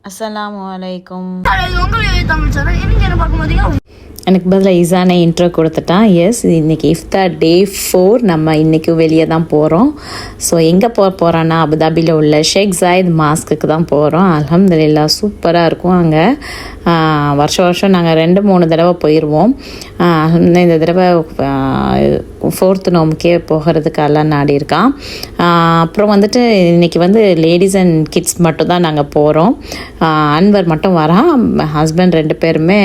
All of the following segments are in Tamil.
அஸ்ஸலாமு அலைக்கும். எனக்கு பதிலாக ஈஸான இன்ட்ரோ கொடுத்துட்டான். எஸ், இன்றைக்கி இஃப்தார் டே 4. நம்ம இன்றைக்கி வெளியே தான் போகிறோம். ஸோ எங்கே போகிறோன்னா அபுதாபியில் உள்ள ஷேக் ஜாயித் மாஸ்க்கு தான் போகிறோம். அல்ஹம்துலில்லாஹ் சூப்பராக இருக்கும் அங்கே. வருஷம் நாங்கள் 2-3 தடவை போயிடுவோம். இந்த தடவை 4th நோம்புக்கே போகிறதுக்கு எல்லாம் நாடி இருக்கான். அப்புறம் வந்துட்டு இன்றைக்கி லேடிஸ் அண்ட் கிட்ஸ் மட்டும் தான் நாங்கள் போகிறோம். அன்வர் மட்டும் வரான். ஹஸ்பண்ட் 2 பேருமே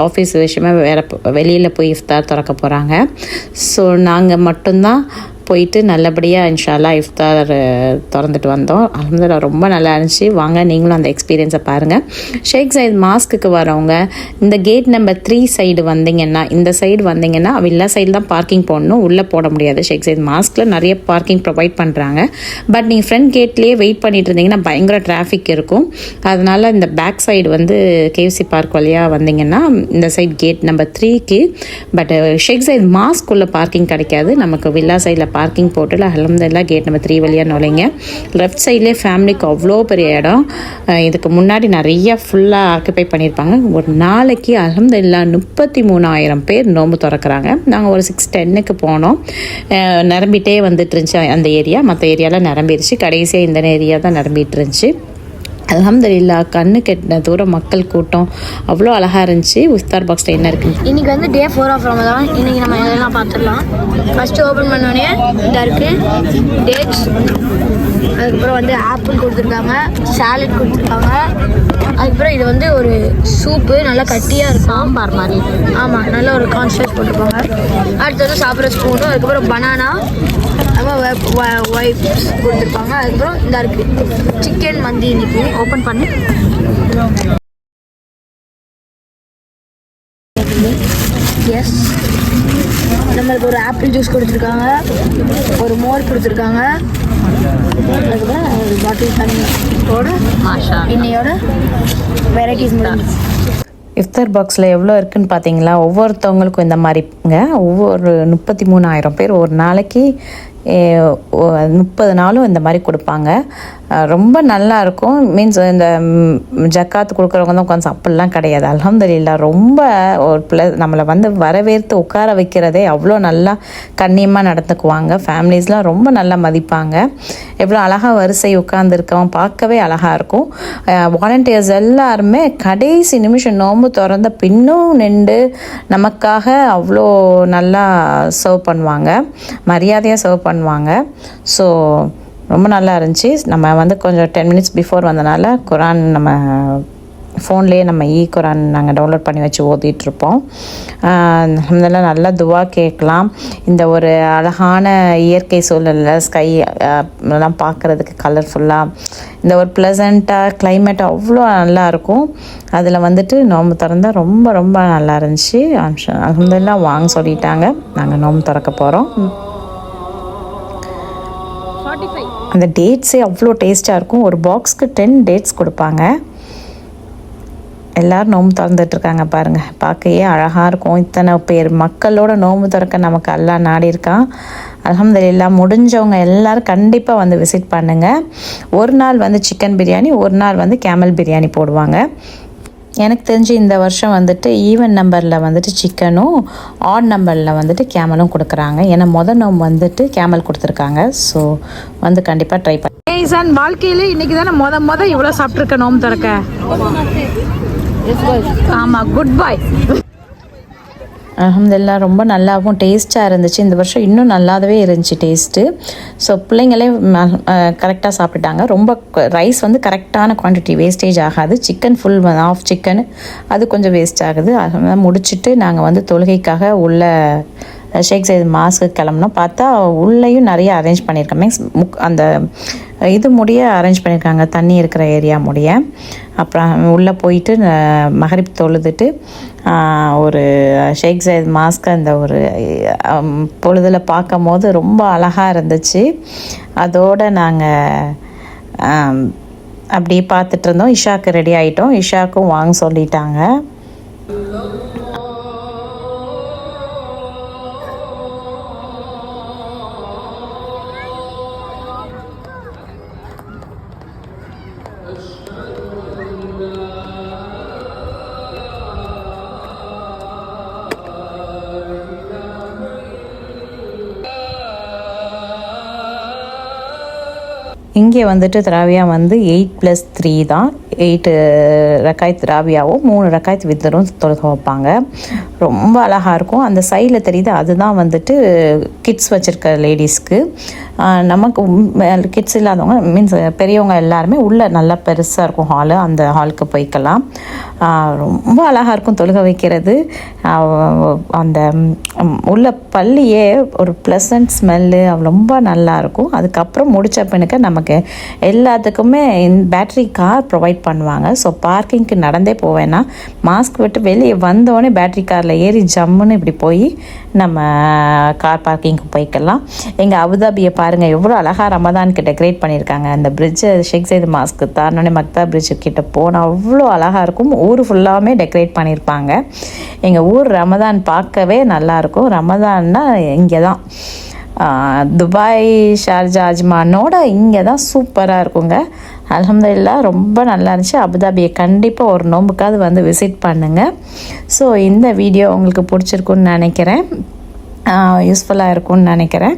ஆஃபீஸ் விஷயமா வேறு வெளியில் போய் இஃப்தார் திறக்க போகிறாங்க. ஸோ நாங்கள் மட்டும்தான் போயிட்டு நல்லபடியாக இன்ஷா அல்லாஹ் இஃப்தார் திறந்துட்டு வந்தோம். அல்ஹம்துலில்லாஹ் ரொம்ப நல்லா இருந்துச்சு. வாங்க நீங்களும் அந்த எக்ஸ்பீரியன்ஸை பாருங்கள். ஷேக் ஜாயித் மாஸ்க்கு வரவங்க இந்த கேட் நம்பர் 3 சைடு வந்தீங்கன்னா, இந்த சைடு வந்தீங்கன்னா வில்லா சைடு தான் பார்க்கிங் போடணும், உள்ளே போட முடியாது. ஷேக் ஜாயித் மாஸ்கில் நிறைய பார்க்கிங் ப்ரொவைட் பண்ணுறாங்க. பட் நீங்கள் ஃப்ரண்ட் கேட்லேயே வெயிட் பண்ணிட்டு இருந்தீங்கன்னா பயங்கர டிராஃபிக் இருக்கும். அதனால் இந்த பேக் சைடு கேஎஃப்சி பார்க் வழியாக வந்தீங்கன்னா இந்த சைடு கேட் நம்பர் 3க்கு. பட் ஷேக் ஜாயித் மாஸ்க்குள்ளே பார்க்கிங் கிடைக்காது. நமக்கு வில்லா சைடில் பார்க்கிங் போட்டு அல்ஹம்துலில்லாஹ் கேட் நம்பர் 3 வழியாக நுழைங்க. லெஃப்ட் சைட்லேயே ஃபேமிலிக்கு அவ்வளோ பெரிய இடம். இதுக்கு முன்னாடி நிறையா ஃபுல்லாக ஆக்குப்பை பண்ணியிருப்பாங்க. ஒரு நாளைக்கு அல்ஹம்துலில்லாஹ் 33,000 பேர் நோன்பு திறக்கிறாங்க. நாங்கள் ஒரு 6:10க்கு போனோம். நிரம்பிட்டே வந்துட்டு இருந்துச்சு அந்த ஏரியா. மற்ற ஏரியாவில் நிரம்பிடுச்சு. கடைசியாக இந்த ஏரியா தான் நிரம்பிட்டு இருந்துச்சு. அல்ஹம்துலில்லாஹ் கண்ணு கெட்டின தூரம் மக்கள் கூட்டம் அவ்வளோ அழகாக இருந்துச்சு. இஃப்தார் பாக்ஸில் என்ன இருக்குது? இன்றைக்கி டே 4 ஆஃப் ரமதான். இன்றைக்கி நம்ம எதெல்லாம் பார்த்துடலாம். ஃபஸ்ட்டு ஓப்பன் பண்ணோடனே இதாக இருக்குது டேட்ஸ், அதுக்கப்புறம் ஆப்பிள் கொடுத்துருக்காங்க, சாலட் கொடுத்துருக்காங்க. அதுக்கப்புறம் இது ஒரு சூப்பு நல்லா கட்டியாக இருக்கும், சாம்பார் மாதிரி. ஆமாம், நல்ல ஒரு கான்ஸ்டன்ஸ் போட்டிருப்பாங்க. அடுத்தது சாப்பிட்ற ஸ்பூனும், அதுக்கப்புறம் பனானா, அதுக்கப்புறம் ஒய்ப்ஸ் கொடுத்துருப்பாங்க. அதுக்கப்புறம் இந்த இருக்குது சிக்கன் மந்தி. இன்னைக்கு ஓப்பன் பண்ணி எஸ், நம்மளுக்கு ஒரு ஆப்பிள் ஜூஸ் கொடுத்துருக்காங்க, ஒரு மோர் கொடுத்துருக்காங்க, அதுக்கப்புறம் ஒரு பாட்டில் தண்ணியோட இன்னையோட வெரைட்டிஸ். இஃப்தார் பாக்ஸில் எவ்வளோ இருக்குதுன்னு பார்த்தீங்களா? ஒவ்வொருத்தவங்களுக்கும் இந்த மாதிரிங்க ஒவ்வொரு 33,000 பேர் ஒரு நாளைக்கு 30 நாளும் இந்த மாதிரி கொடுப்பாங்க. ரொம்ப நல்லா இருக்கும். மீன்ஸ் இந்த ஜக்காத்து கொடுக்குறவங்க தான் உட்காந்து அப்படிலாம் கிடையாது. அல்ஹம்துலில்லாஹ் ரொம்ப ஒரு நம்மளை வரவேற்று உட்கார வைக்கிறதே அவ்வளோ நல்லா கண்ணியமாக நடந்துக்குவாங்க. ஃபேமிலிஸ்லாம் ரொம்ப நல்லா மதிப்பாங்க. எவ்வளோ அழகாக வரிசை உட்காந்துருக்கவன் பார்க்கவே அழகாக இருக்கும். வாலண்டியர்ஸ் எல்லாருமே கடைசி நிமிஷம் நோன்பு திறந்த பின்னும் நின்று நமக்காக அவ்வளோ நல்லா சர்வ் பண்ணுவாங்க, மரியாதையாக சர்வ் பண்ணுவாங்க. ஸோ ரொம்ப நல்லா இருந்துச்சு. நம்ம கொஞ்சம் 10 மினிட்ஸ் பிஃபோர் வந்தனால குரான் நம்ம ஃபோன்லேயே நம்ம குரான் நாங்கள் டவுன்லோட் பண்ணி வச்சு ஓதிட்டுருப்போம். அதெல்லாம் நல்லா துவா கேட்கலாம். இந்த ஒரு அழகான இயற்கை சூழலில் ஸ்கை எல்லாம் பார்க்குறதுக்கு கலர்ஃபுல்லாக இந்த ஒரு ப்ளசண்ட்டாக கிளைமேட் அவ்வளோ நல்லாயிருக்கும். அதில் நோன்பு திறந்தால் ரொம்ப ரொம்ப நல்லா இருந்துச்சு. அல்ஹம்துலில்லாஹ் வாங்க சொல்லிட்டாங்க. நாங்கள் நோன்பு திறக்க போகிறோம். அந்த டேட்ஸே அவ்வளோ டேஸ்ட்டாக இருக்கும். ஒரு பாக்ஸ்க்கு 10 டேட்ஸ் கொடுப்பாங்க. எல்லோரும் நோன்பு திறந்துட்டுருக்காங்க பாருங்கள். பார்க்கையே அழகாக இருக்கும். இத்தனை பேர் மக்களோட நோன்பு திறக்க நமக்கு அல்லாஹ் நாடி இருக்கான். அல்ஹம்துலில்லாஹ் முடிஞ்சவங்க எல்லோரும் கண்டிப்பாக விசிட் பண்ணுங்கள். ஒரு நாள் சிக்கன் பிரியாணி, ஒரு நாள் கேமல் பிரியாணி போடுவாங்க. எனக்கு தெரிஞ்சு இந்த வருஷம் ஈவன் நம்பரில் சிக்கனும், ஆட் நம்பரில் கேமலும் கொடுக்குறாங்க. ஏன்னா நோம்பு கேமல் கொடுத்துருக்காங்க. ஸோ கண்டிப்பாக ட்ரை பண்ணி. ஏய்சான் வாழ்க்கையிலே இன்றைக்கி தானே மொதல் இவ்வளோ சாப்பிட்ருக்க நோம்பு திறக்க. ஆமாம், குட் பாய். அல்ஹம்துலில்லாஹ் ரொம்ப நல்லாவும் டேஸ்ட்டாக இருந்துச்சு. இந்த வருஷம் இன்னும் நல்லாவே இருந்துச்சு டேஸ்ட்டு. ஸோ பிள்ளைங்களே கரெக்டாக சாப்பிட்டாங்க. ரொம்ப ரைஸ் கரெக்டான குவான்டிட்டி, வேஸ்டேஜ் ஆகாது. சிக்கன் ஃபுல் ஆஃப் சிக்கன் அது கொஞ்சம் வேஸ்ட் ஆகுது. அதெல்லாம் முடிச்சுட்டு நாங்கள் தொழுகைக்காக உள்ள ஷேக் ஜாயித் மாஸ்க்கு கிளம்புனோம். பார்த்தா உள்ளேயும் நிறைய அரேஞ்ச் பண்ணியிருக்கேன். மீன்ஸ் அந்த இது முடிய அரேஞ்ச் பண்ணியிருக்காங்க, தண்ணி இருக்கிற ஏரியா முடிய. அப்புறம் உள்ளே போயிட்டு மகரிப் தொழுதுட்டு ஒரு ஷேக் ஜாயித் மாஸ்க்கு அந்த ஒரு பொழுதில் பார்க்கும் போது ரொம்ப அழகாக இருந்துச்சு. அதோடு நாங்கள் அப்படியே பார்த்துட்டு இருந்தோம். இஷாக்கு ரெடி ஆகிட்டோம். இஷாக்கும் வாங்க சொல்லிட்டாங்க. இங்கே வந்துட்டு தராவியா வந்து 8+3 தான். 8 ரக்காயத் தராவியாவும் 3 ரக்காயத் வித்தரும் தொழுக வைப்பாங்க. ரொம்ப அழகாக இருக்கும். அந்த சைடில் தெரியுது அதுதான் வந்துட்டு கிட்ஸ் வச்சுருக்க லேடிஸ்க்கு. நமக்கு கிட்ஸ் இல்லாதவங்க மீன்ஸ் பெரியவங்க எல்லாருமே உள்ளே நல்லா பெருசாக இருக்கும் ஹாலு, அந்த ஹாலுக்கு போய்க்கலாம். ரொம்ப அழகாக இருக்கும் தொழுக வைக்கிறது. அந்த உள்ள பள்ளியே ஒரு ப்ளசன்ட் ஸ்மெல்லு ரொம்ப நல்லாயிருக்கும். அதுக்கப்புறம் முடித்த பின்னுக்கு நமக்கு எல்லாத்துக்குமே பேட்ரி கார் ப்ரொவைட் பண்ணுவாங்க. ஸோ பார்க்கிங்க்கு நடந்தே போவேன்னா மாஸ்க் விட்டு வெளியே வந்தோடனே பேட்ரி காரில் ஏறி ஜம்முன்னு இப்படி போய் நம்ம கார் பார்க்கிங்க்கு போய்க்கலாம். எங்கள் அபுதாபியை பாருங்கள் எவ்வளோ அழகாக ரமதானுக்கு டெக்கரேட் பண்ணியிருக்காங்க. அந்த பிரிட்ஜை ஷேக் சையத் மாஸ்க்கு தானோடனே மக்தா பிரிட்ஜு கிட்ட போனால் அவ்வளோ அழகாக இருக்கும். ஊர் ஃபுல்லாமே டெக்கரேட் பண்ணியிருப்பாங்க. எங்கள் ஊர் ரமதான் பார்க்கவே நல்லாயிருக்கும். ரமதான்னா இங்கே தான் துபாய் ஷார்ஜா அஜ்மானோட இங்கே தான் சூப்பராக இருக்குங்க. அல்ஹம்துலில்லாஹ் ரொம்ப நல்லா இருந்துச்சு. அபுதாபியை கண்டிப்பாக ஒரு நோம்புக்காவது வந்து விசிட் பண்ணுங்கள். ஸோ இந்த வீடியோ உங்களுக்கு பிடிச்சிருக்குன்னு நினைக்கிறேன், யூஸ்ஃபுல்லாக இருக்கும்னு நினைக்கிறேன்.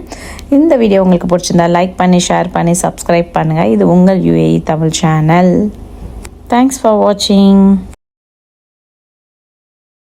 இந்த வீடியோ உங்களுக்கு பிடிச்சிருந்தா லைக் பண்ணி ஷேர் பண்ணி சப்ஸ்கிரைப் பண்ணுங்கள். இது உங்கள் UAE Tamil channel. Thanks for வாட்சிங்.